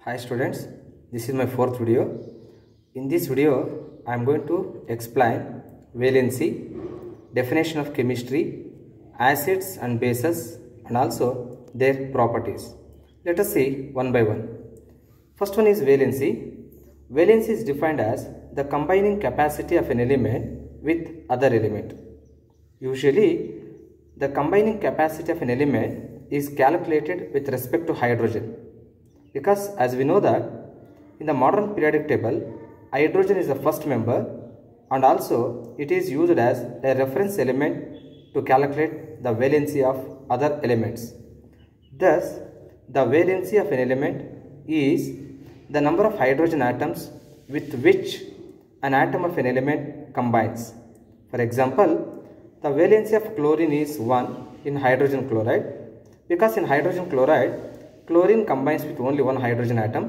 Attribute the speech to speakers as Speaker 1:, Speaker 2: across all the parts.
Speaker 1: Hi students, this is my fourth video. In this video, I am going to explain valency, definition of chemistry, acids and bases and also their properties. Let us see one by one. First one is valency. Valency is defined as the combining capacity of an element with other element. Usually, the combining capacity of an element is calculated with respect to hydrogen. Because as we know that in the modern periodic table, hydrogen is the first member and also it is used as a reference element to calculate the valency of other elements. Thus, the valency of an element is the number of hydrogen atoms with which an atom of an element combines. For example, the valency of chlorine is 1 in hydrogen chloride because in hydrogen chloride, chlorine combines with only one hydrogen atom.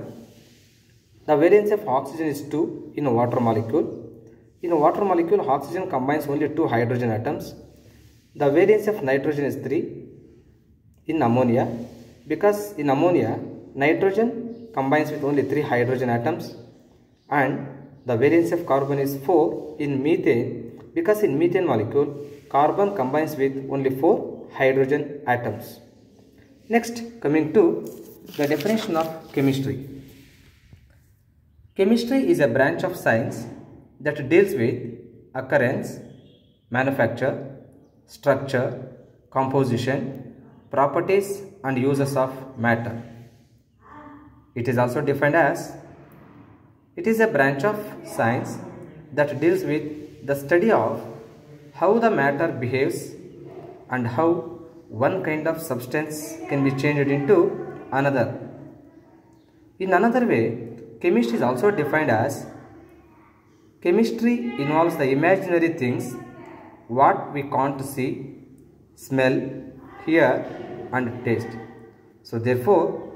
Speaker 1: The valency of oxygen is 2 in a water molecule. In a water molecule, oxygen combines only 2 hydrogen atoms. The valency of nitrogen is 3 in ammonia because in ammonia, nitrogen combines with only 3 hydrogen atoms. And the valency of carbon is 4 in methane because in methane molecule, carbon combines with only 4 hydrogen atoms. Next, coming to the definition of chemistry. Chemistry is a branch of science that deals with occurrence, manufacture, structure, composition, properties and uses of matter. It is also defined as it is a branch of science that deals with the study of how the matter behaves and how one kind of substance can be changed into another. In another way, chemistry is also defined as chemistry involves the imaginary things what we can't see, smell, hear and taste. So therefore,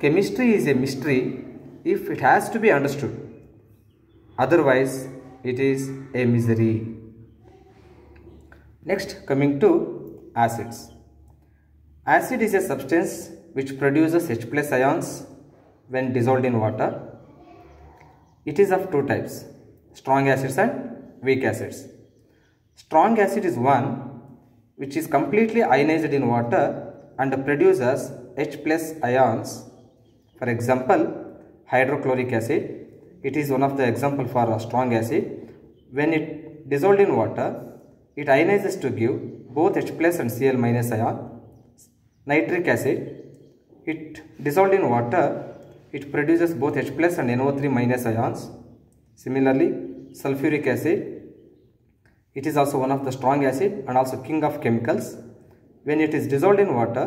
Speaker 1: chemistry is a mystery if it has to be understood. Otherwise, it is a misery. Next, coming to acids. Acid is a substance which produces H plus ions when dissolved in water. It is of two types, strong acids and weak acids. Strong acid is one which is completely ionized in water and produces H plus ions. For example, hydrochloric acid. It is one of the example for a strong acid. When it dissolved in water, it ionizes to give both H plus and Cl minus ion. Nitric acid, it dissolved in water, it produces both H plus and NO3 minus ions. Similarly, sulfuric acid, it is also one of the strong acid and also king of chemicals. When it is dissolved in water,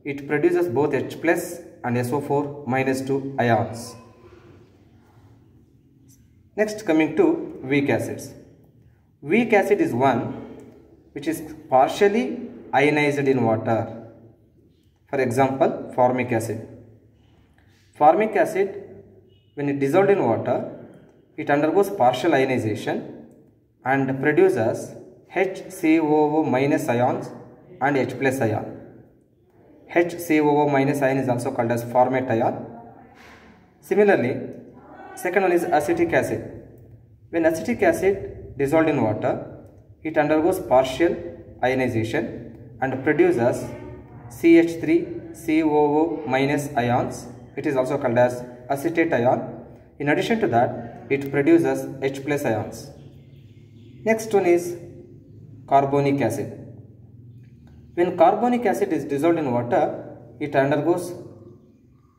Speaker 1: it produces both H plus and SO4 minus 2 ions. Next, coming to weak acids. Weak acid is one which is partially ionized in water. For example, formic acid. Formic acid, when it dissolved in water, it undergoes partial ionization and produces HCOO minus ions and H plus ion. HCOO minus ion is also called as formate ion. Similarly, second one is acetic acid. When acetic acid dissolved in water, it undergoes partial ionization and produces CH3COO minus ions. It is also called as acetate ion. In addition to that, it produces H plus ions. Next one is carbonic acid. When carbonic acid is dissolved in water, it undergoes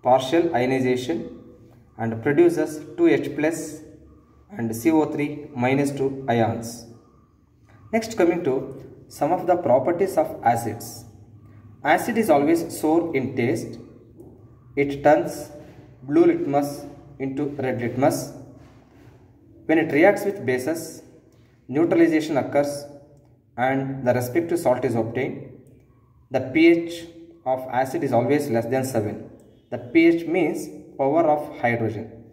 Speaker 1: partial ionization and produces 2H plus and CO3 minus 2 ions. Next, coming to some of the properties of acids. Acid is always sour in taste. It turns blue litmus into red litmus. When it reacts with bases, neutralization occurs and the respective salt is obtained. The pH of acid is always less than 7. The pH means power of hydrogen.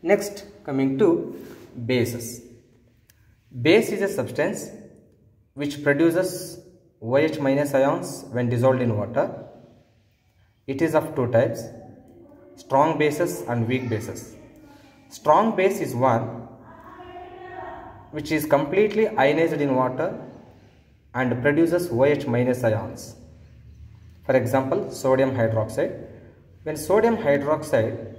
Speaker 1: Next, coming to bases. Base is a substance which produces OH minus ions when dissolved in water. It is of two types, strong bases and weak bases. Strong base is one which is completely ionized in water and produces OH minus ions. For example, sodium hydroxide. When sodium hydroxide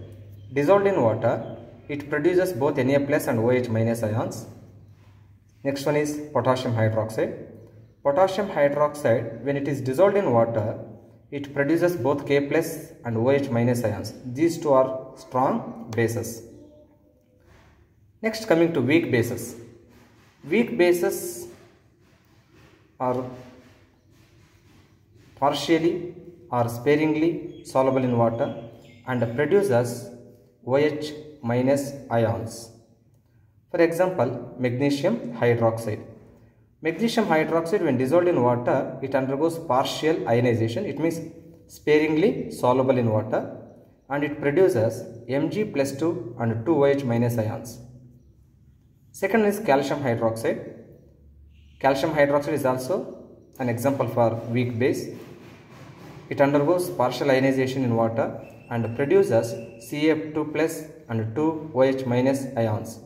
Speaker 1: dissolved in water, it produces both Na plus and OH minus ions. Next one is potassium hydroxide. Potassium hydroxide, when it is dissolved in water, it produces both K plus and OH minus ions. These two are strong bases. Next, coming to weak bases. Weak bases are partially or sparingly soluble in water and produces OH minus ions. For example, magnesium hydroxide. Magnesium hydroxide, when dissolved in water, it undergoes partial ionization. It means sparingly soluble in water, and it produces Mg plus 2 and 2 OH minus ions. Second is calcium hydroxide. Calcium hydroxide is also an example for weak base. It undergoes partial ionization in water and produces Ca2 plus and 2 OH minus ions.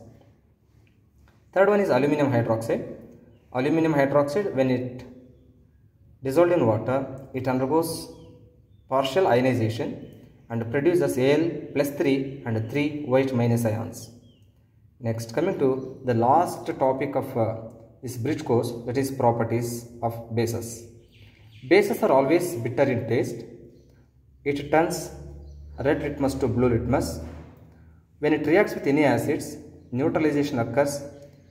Speaker 1: Third one is aluminum hydroxide. Aluminum hydroxide, when it dissolved in water, it undergoes partial ionization and produces Al plus 3 and 3 OH minus ions. Next, coming to the last topic of this bridge course, that is properties of bases. Bases are always bitter in taste. It turns red litmus to blue litmus. When it reacts with any acids, neutralization occurs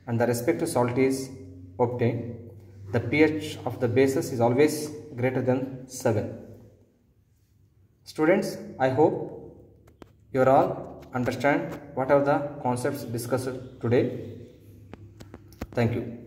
Speaker 1: and the respective salt is obtained. The pH of the bases is always greater than 7. Students, I hope you all understand what are the concepts discussed today. Thank you.